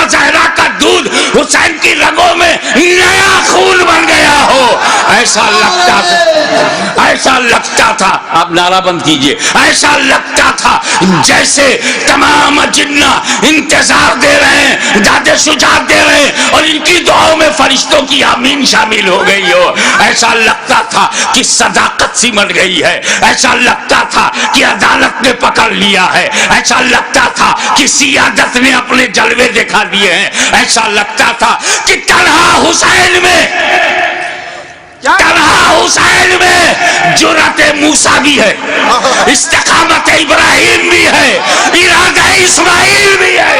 ماں زہرا کا دودھ حسین کی رگوں میں نیا خون بن گیا ہو. ایسا لگتا تھا، ایسا لگتا تھا، آپ نعرہ بند کیجئے، ایسا لگتا تھا جیسے تمام جنہ انتظار دے رہے ہیں، داد شجاعت دے رہے ہیں اور ان کی دعاؤں میں فرشتوں کی آمین شامل ہو گئی ہو. ایسا لگتا تھا کہ صداقت سمٹ گئی ہے، ایسا لگتا تھا کہ عدالت نے پکڑ لیا ہے، ایسا لگتا تھا کہ سیادت نے اپنے جلوے دکھا دیے ہیں، ایسا لگتا تھا کہ تنہا حسین میں جرأت موسیٰ بھی ہے، استقامت ابراہیم بھی ہے، ارادہ اسماعیل بھی ہے.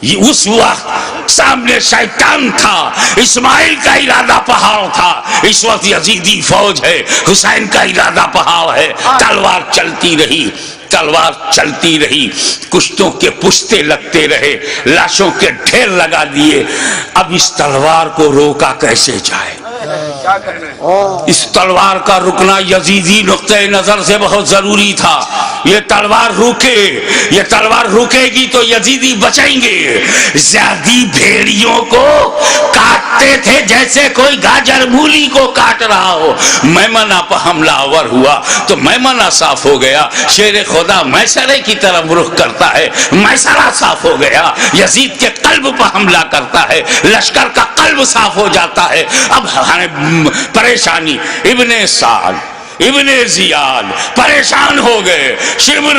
اس وقت سامنے شیطان تھا، اسماعیل کا ارادہ پہاڑ تھا، اس وقت یزیدی فوج ہے، حسین کا ارادہ پہاڑ ہے. تلوار چلتی رہی، تلوار چلتی رہی، کشتوں کے پشتے لگتے رہے، لاشوں کے ڈھیر لگا دیے. اب اس تلوار کو روکا کیسے جائے؟ اس تلوار کا رکنا یزیدی نقطۂ نظر سے بہت ضروری تھا. یہ تلوار روکے، یہ تلوار روکے گی تو یزیدی بچیں گے. زیادی بھیڑیوں کو کاٹتے تھے جیسے کوئی گاجر مولی کو کاٹ رہا ہو. میمنہ پر حملہ آور ہوا تو میمنہ صاف ہو گیا. شیر خدا میسرے کی طرف رخ کرتا ہے، میسرہ صاف ہو گیا. یزید کے قلب پر حملہ کرتا ہے، لشکر کا قلب صاف ہو جاتا ہے. اب پریشانی. ابن سعد، ابن زیاد پریشان ہو گئے، شمر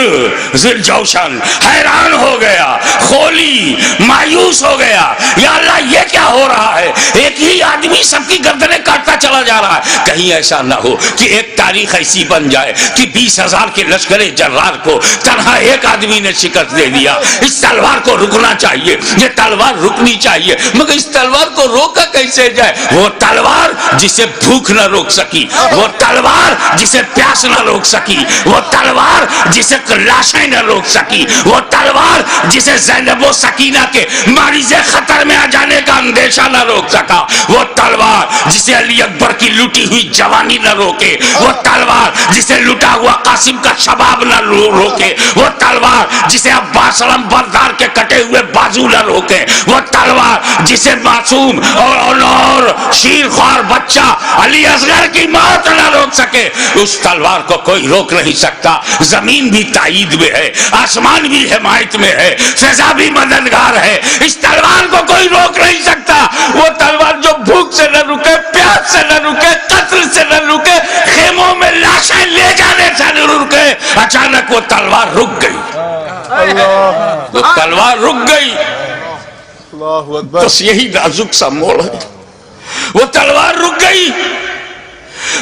ذوالجوشن حیران ہو گیا، خولی مایوس ہو گیا. یا اللہ یہ کیا ہو رہا ہے؟ ایک ہی آدمی سب کی گردنیں کاٹتا چلا جا رہا ہے. کہیں ایسا نہ ہو کہ ایک تاریخ ایسی بن جائے کہ 20,000 کے لشکر جرار کو تنہا ایک آدمی نے شکست دے دیا. اس تلوار کو رکنا چاہیے، یہ تلوار رکنی چاہیے. مگر اس تلوار کو روکا کیسے جائے؟ وہ تلوار جسے بھوک نہ روک سکی، وہ تلوار جسے پیاس نہ روک سکی، وہ تلوار جسے لاشیں نہ روک سکی، وہ تلوار جسے زینب و سکینہ کے مریض خطر میں آ جانے کا اندیشہ نہ روک سکا، وہ تلوار جسے علی اکبر کی لوٹی ہوئی جوانی نہ روکے، وہ تلوار جسے لٹا ہوا قاسم کا شباب نہ روکے، وہ تلوار جسے عباس علم بردار کے کٹے ہوئے بازو نہ روکے، وہ تلوار جسے معصوم اور شیر خوار بچہ علی اصغر کی موت نہ روک سکے. اس تلوار کو کوئی روک نہیں سکتا. زمین بھی تائید میں ہے، آسمان بھی حمایت میں ہے، فضا بھی مددگار ہے. اس تلوار کو کوئی روک نہیں سکتا. وہ تلوار جو بھوک سے نہ رکے، پیاس سے نہ رکے، قتل سے نہ رکے، خیموں میں لاشیں لے جانے سے نہ رکے. اچانک وہ تلوار رک گئی، وہ تلوار رک گئی. بس یہی نازک سا موڑ ہے. وہ تلوار رک گئی،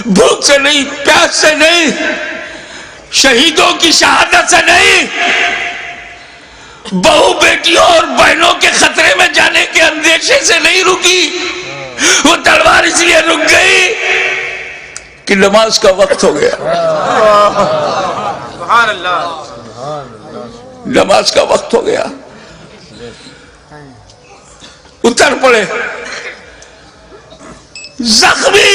بھوک سے نہیں، پیاس سے نہیں، شہیدوں کی شہادت سے نہیں، بہو بیٹیوں اور بہنوں کے خطرے میں جانے کے اندیشے سے نہیں رکی. وہ تلوار اس لیے رک گئی کہ نماز کا وقت ہو گیا. سبحان اللہ، نماز کا وقت ہو گیا. اتر پڑے زخمی،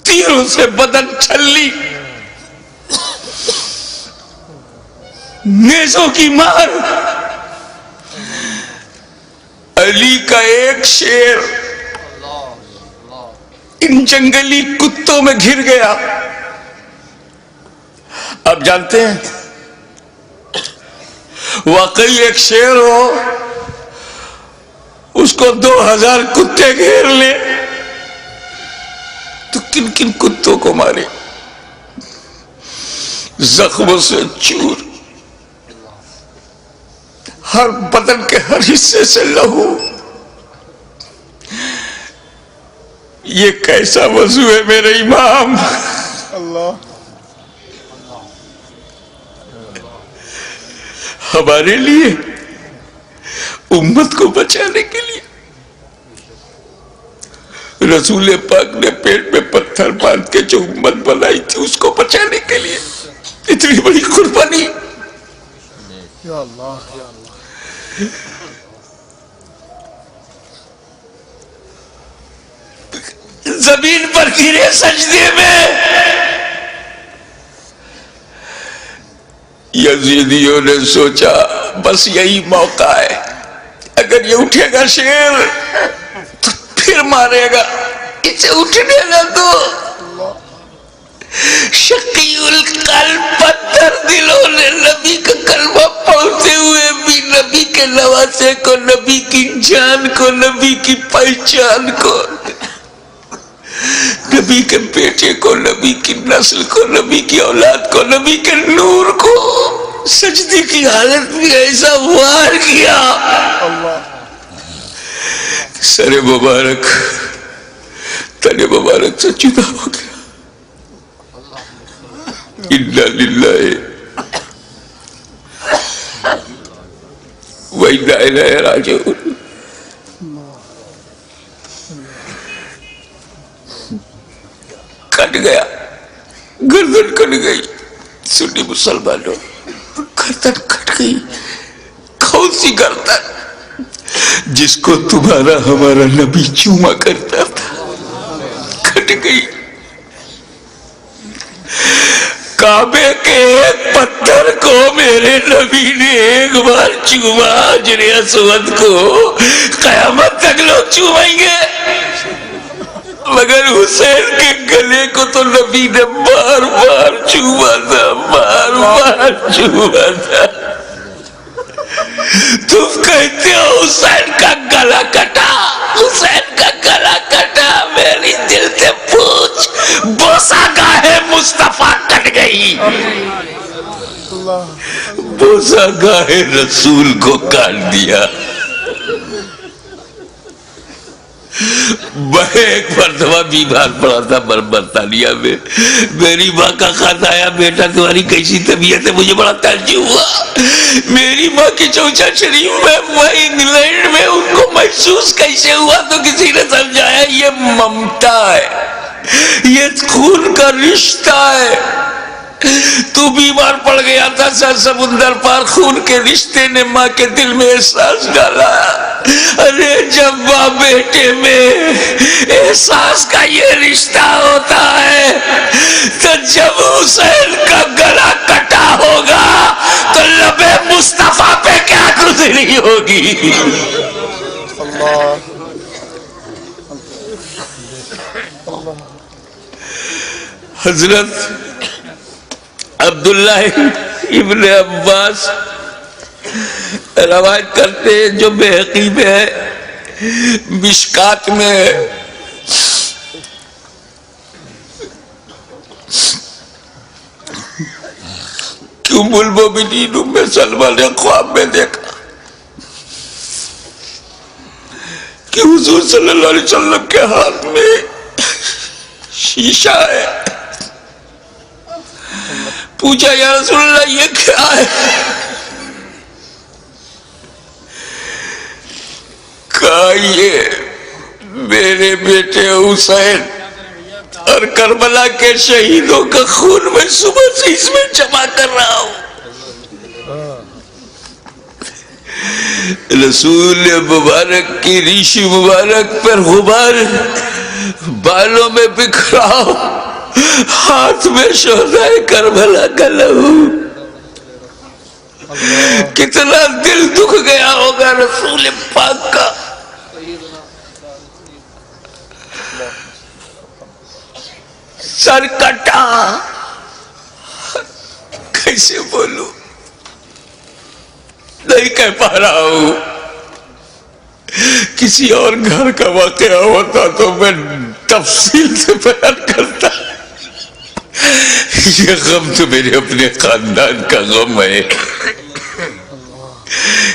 تیروں سے بدن چھلی، نیزوں کی مار. علی کا ایک شیر ان جنگلی کتوں میں گھر گیا. اب جانتے ہیں واقعی ایک شیر ہو اس کو 2000 کتے گھیر لے تو کن کن کتوں کو مارے؟ زخموں سے چور، ہر بدن کے ہر حصے سے لہو. یہ کیسا وضو ہے میرے امام؟ اللہ ہمارے لیے، امت کو بچانے کے لیے رسول پاک نے پیٹ میں پتھر باندھ کے جو امت بنائی تھی اس کو بچانے کے لیے اتنی بڑی قربانی. یا اللہ یا اللہ. زمین پر گرے سجدے میں، یزیدیوں نے سوچا بس یہی موقع ہے، اگر یہ اٹھے گا شیر تو پھر مارے گا، اسے اٹھنے نہ دو۔ شقی القلب پتھر دلوں نے نبی کا کلمہ پڑھتے ہوئے بھی نبی کے نواسے کو، نبی کی جان کو، نبی کی پہچان کو، نبی کے بیٹے کو، نبی کی نسل کو، نبی کی اولاد کو، نبی کے نور کو سجدے کی حالت میں ایسا وار کیا، سر مبارک تن مبارک سے جدا ہو گیا۔ اِنَّا لِلَّهِ وَإِنَّا إِلَيْهِ رَاجِعُونَ۔ کٹ گیا، گردن کٹ گئی، سنی مسلمانوں گردن کٹ گئی۔ کون سی گردن؟ جس کو تمہارا ہمارا نبی چوما کرتا تھا، کٹ گئی۔ کعبے کے ایک پتھر کو میرے نبی نے ایک بار چوما، حجر اسود کو قیامت تک لوگ چومیں گے، مگر حسین کے گلے کو تو نبی نے بار بار چوما تھا، بار بار چوما تھا۔ تم کہتے ہو حسین کا گلا کٹا، حسین کا گلا کٹا، میری دل سے پوچھ، بوسہ گاہ مصطفیٰ کٹ گئی، بوسہ گاہ رسول کو کاٹ دیا۔ میں ایک مرتبہ بیمار پڑا تھا برطانیہ میں، میری ماں کا خط آیا، بیٹا تمہاری کیسی طبیعت ہے؟ مجھے بڑا تعجب ہوا۔ میری ماں کی چوچا شریف میں انگلینڈ میں، ان کو محسوس کیسے ہوا؟ تو کسی نے سمجھایا یہ ممتا ہے، یہ خون کا رشتہ ہے۔ تو بیمار پڑ گیا تھا، سر سمندر پار خون کے رشتے نے ماں کے دل میں احساس ڈالا۔ ارے جب ماں بیٹے میں احساس کا یہ رشتہ ہوتا ہے تو جب حسین کا گلا کٹا ہوگا تو لب مصطفیٰ پہ کیا گزری ہوگی؟ حضرت عبداللہ ابن عباس روایت کرتے ہیں، جو بحقی میں ہے، مشکات میں ہے، کہ ام المومنین ام سلمہ نے خواب میں دیکھا کہ حضور صلی اللہ علیہ وسلم کے ہاتھ میں شیشہ ہے۔ پوچھا یا رسول اللہ یہ کیا ہے؟ کہا یہ میرے بیٹے حسین اور کربلا کے شہیدوں کا خون میں صبح سے اس میں جمع کر رہا ہوں۔ رسول مبارک کی ریش مبارک پر غبار بالوں میں بکھرا ہوں، ہاتھ میں شہدائے کربلا کا لہو۔ کتنا دل دکھ گیا ہوگا رسول پاک کا۔ سر کٹا، کیسے بولوں، نہیں کہہ پا رہا ہوں۔ کسی اور گھر کا واقعہ ہوتا تو میں تفصیل سے بیان کرتا، یہ غم تو میرے اپنے خاندان کا غم ہے،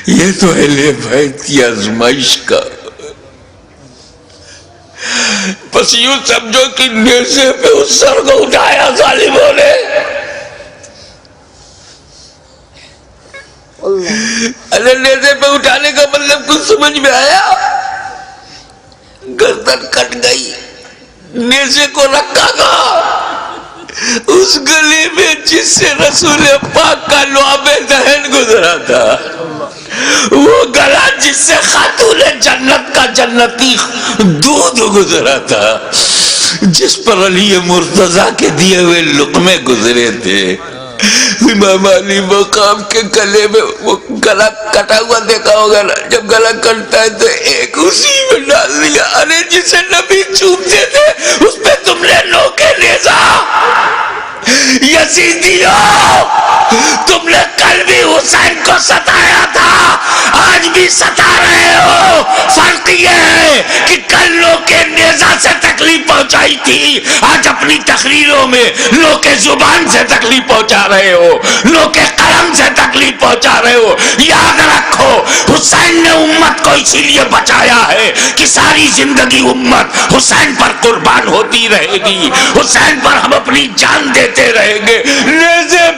یہ تو اہل بیت کی آزمائش کا۔ بس یوں سمجھو کہ نیزے پہ اس سر کو اٹھایا ظالموں نے، ارے نیزے پہ اٹھانے کا مطلب کچھ سمجھ میں آیا؟ گردن کٹ گئی، نیزے کو رکھا گا اس گلی میں جس سے رسول پاک کا لعاب دہن گزرا تھا، وہ گلا جس سے خاتون جنت کا جنتی دودھ گزرا تھا، جس پر علی مرتضیٰ کے دیے ہوئے لقمے گزرے تھے، امام علی مقام کے گلے میں وہ گلا کٹا ہوا دیکھا ہوگا نا، جب گلا کٹتا ہے تو ایک اسی میں ڈال دیا. ارے جسے نبی چومتے تھے اس پہ تم نے نوکے نیزا. یزیدیوں، تم نے کل بھی حسین کو ستایا تھا، آج بھی ستا رہے ہو. فرق یہ ہے کہ کل نوکے نیزا سے تکلیف پہنچائی تھی، آج اپنی تقریروں میں نوکے زبان سے تکلیف پہنچا رہے ہو، نوکے قلم سے تکلیف پہنچا رہے ہو. یاد رکھو حسین نے امت کو اسی لیے بچایا ہے کہ ساری زندگی امت حسین پر قربان ہوتی رہے گی، حسین پر ہم اپنی جان دیتے رہیں گے. نیزے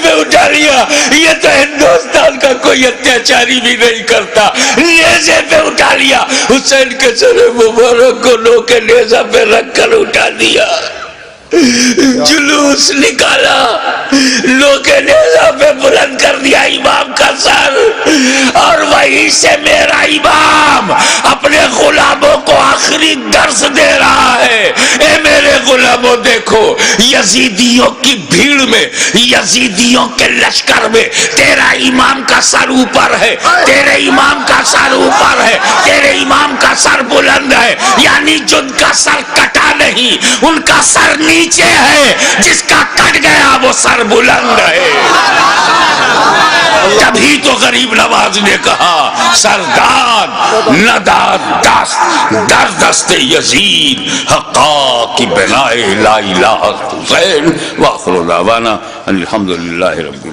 پہ اٹھا لیا، یہ تو ہندوستان کا کوئی اتیاچاری بھی نہیں کرتا. نیزے پہ اٹھا لیا، حسین کے سر مبارک کو نوکے نیزہ پہ رکھ کر اٹھا دیا. جلوس نکالا، نوکے نیزہ پہ بلند کر دیا امام کا سر، اور وہیں سے میرا امام اپنے غلاموں کو آخری درس دے رہا ہے. اے میرے غلاموں، دیکھو یزیدیوں کی بھیڑ میں، یزیدیوں کے لشکر میں تیرا امام کا سر اوپر ہے، تیرے امام کا سر اوپر ہے، تیرے امام کا سر بلند ہے. یعنی جن کا سر کٹا نہیں، ان کا سر نیچے ہے، جس کا کٹ گیا وہ سر بلند ہے. تبھی تو غریب نواز نے کہا سرداد نداد دست در دست یزید حقا کی بنائے لا الہ حسین. وآخر دعوانا الحمدللہ رب العالمین.